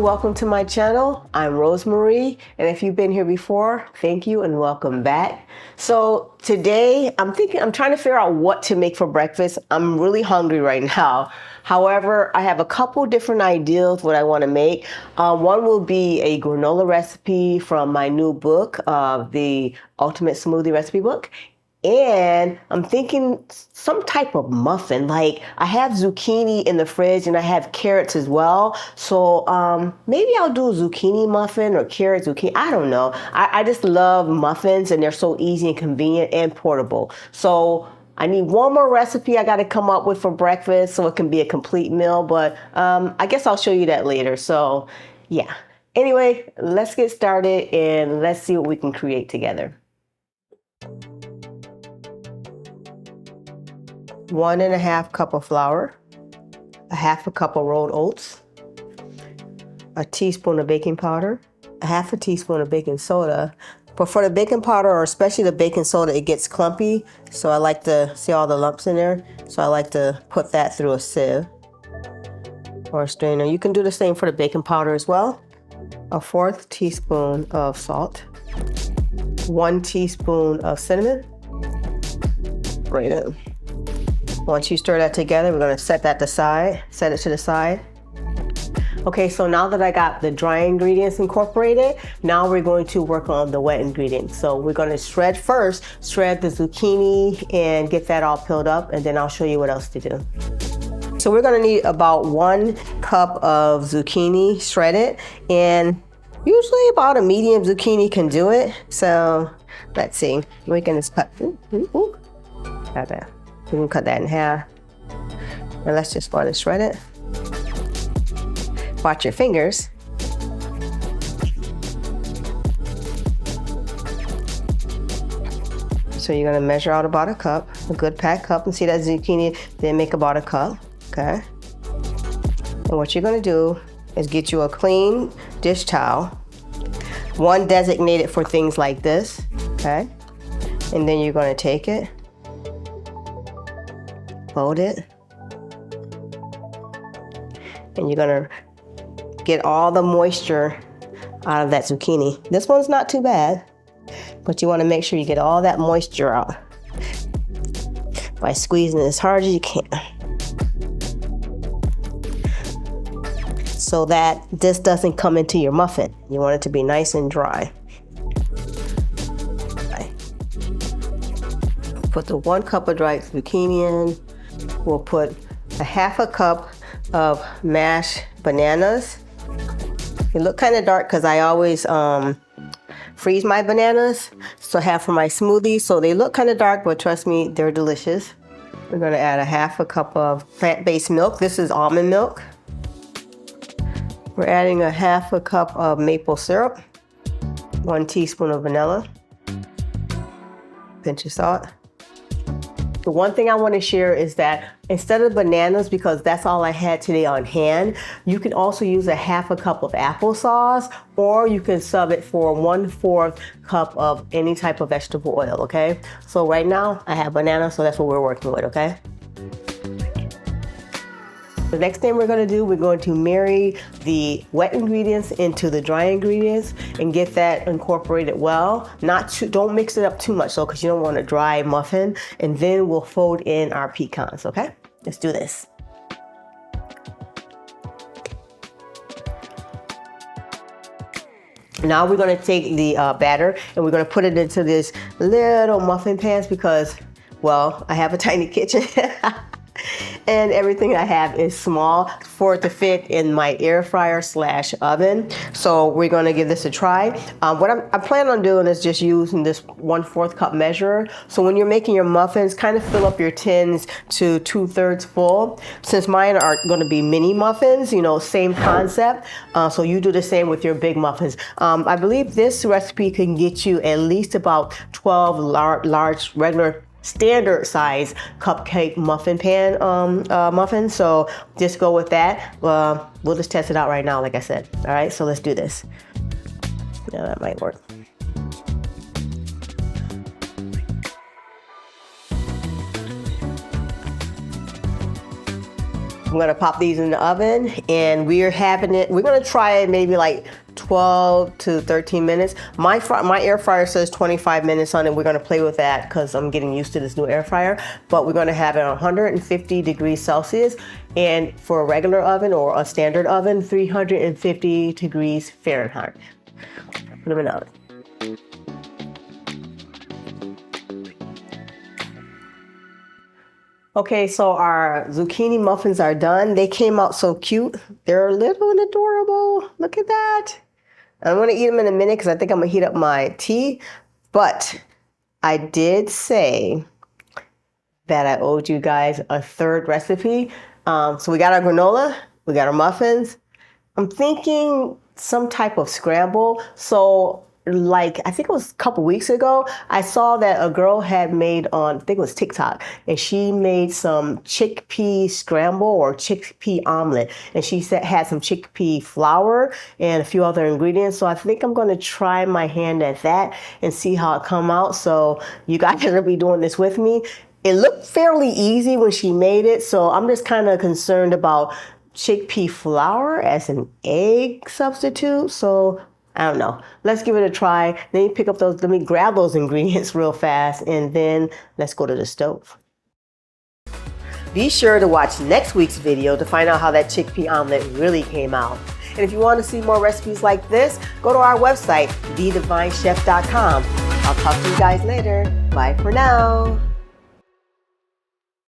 welcome to my channel. I'm Rosemary, and if you've been here before, thank you and welcome back. So today I'm trying to figure out what to make for breakfast. I'm really hungry right now. However, I have a couple different ideas what I want to make. One will be a granola recipe from my new book, the Ultimate Smoothie Recipe Book. And I'm thinking some type of muffin. Like I have zucchini in the fridge and I have carrots as well. So maybe I'll do a zucchini muffin or carrot zucchini. I don't know. I just love muffins and they're so easy and convenient and portable. So I need one more recipe I got to come up with for breakfast so it can be a complete meal. But I guess I'll show you that later. So yeah. Anyway, let's get started and let's see what we can create together. 1½ cup of flour, a ½ cup of rolled oats, a teaspoon of baking powder, a ½ teaspoon of baking soda. But for the baking powder, or especially the baking soda, it gets clumpy. So I like to see all the lumps in there. So I like to put that through a sieve or a strainer. You can do the same for the baking powder as well. A 1/4 teaspoon of salt, 1 teaspoon of cinnamon. Right in. Once you stir that together, we're going to set it to the side. Okay, so now that I got the dry ingredients incorporated, now we're going to work on the wet ingredients. So we're going to shred the zucchini and get that all peeled up, and then I'll show you what else to do. So we're going to need about 1 cup of zucchini shredded, and usually about a medium zucchini can do it. So let's see, we can just cut, got that. We can cut that in half. And let's just go ahead and shred it. Watch your fingers. So you're gonna measure out about a cup, a good packed cup, and see that zucchini didn't make about a cup, okay? And what you're gonna do is get you a clean dish towel, one designated for things like this, okay? And then you're gonna take it, fold it, and you're gonna get all the moisture out of that zucchini. This one's not too bad, but you wanna make sure you get all that moisture out by squeezing as hard as you can, so that this doesn't come into your muffin. You want it to be nice and dry. Okay. Put the 1 cup of dried zucchini in. We'll put a ½ cup of mashed bananas. They look kind of dark because I always freeze my bananas, so I have for my smoothie. So they look kind of dark, but trust me, they're delicious. We're going to add a ½ cup of plant-based milk. This is almond milk. We're adding a ½ cup of maple syrup, 1 teaspoon of vanilla, pinch of salt. The one thing I want to share is that instead of bananas, because that's all I had today on hand, you can also use a ½ cup of applesauce, or you can sub it for 1/4 cup of any type of vegetable oil, okay? So right now I have banana, so that's what we're working with, okay? The next thing we're going to do, we're going to marry the wet ingredients into the dry ingredients and get that incorporated well. Don't mix it up too much though, because you don't want a dry muffin. And then we'll fold in our pecans, okay? Let's do this. Now we're going to take the batter and we're going to put it into this little muffin pans because, well, I have a tiny kitchen. And everything I have is small for it to fit in my air fryer / oven. So we're going to give this a try. What I plan on doing is just using this 1/4 cup measure. So when you're making your muffins, kind of fill up your tins to 2/3 full. Since mine are going to be mini muffins, you know, same concept. So you do the same with your big muffins. I believe this recipe can get you at least about 12 large regular standard size cupcake muffin pan muffins. So just go with that. We'll just test it out right now, like I said. All right, so let's do this. Yeah, that might work. I'm gonna pop these in the oven, and we're gonna try it maybe like 12 to 13 minutes. My air fryer says 25 minutes on it. We're gonna play with that because I'm getting used to this new air fryer. But we're gonna have it at 150 degrees Celsius, and for a regular oven or a standard oven, 350 degrees Fahrenheit. Put them in the oven. Okay, so our zucchini muffins are done. They came out so cute. They're little and adorable. Look at that. I'm gonna eat them in a minute because I think I'm gonna heat up my tea. But I did say that I owed you guys a third recipe. So we got our granola, we got our muffins. I'm thinking some type of scramble. So like, I think it was a couple weeks ago, I saw that a girl had made on, I think it was TikTok, and she made some chickpea scramble or chickpea omelet. And she had some chickpea flour and a few other ingredients. So I think I'm gonna try my hand at that and see how it come out. So you guys are gonna be doing this with me. It looked fairly easy when she made it. So I'm just kind of concerned about chickpea flour as an egg substitute. So I don't know. Let's give it a try. Let me grab those ingredients real fast, and then let's go to the stove. Be sure to watch next week's video to find out how that chickpea omelet really came out. And if you want to see more recipes like this, go to our website, thedivinechef.com. I'll talk to you guys later. Bye for now.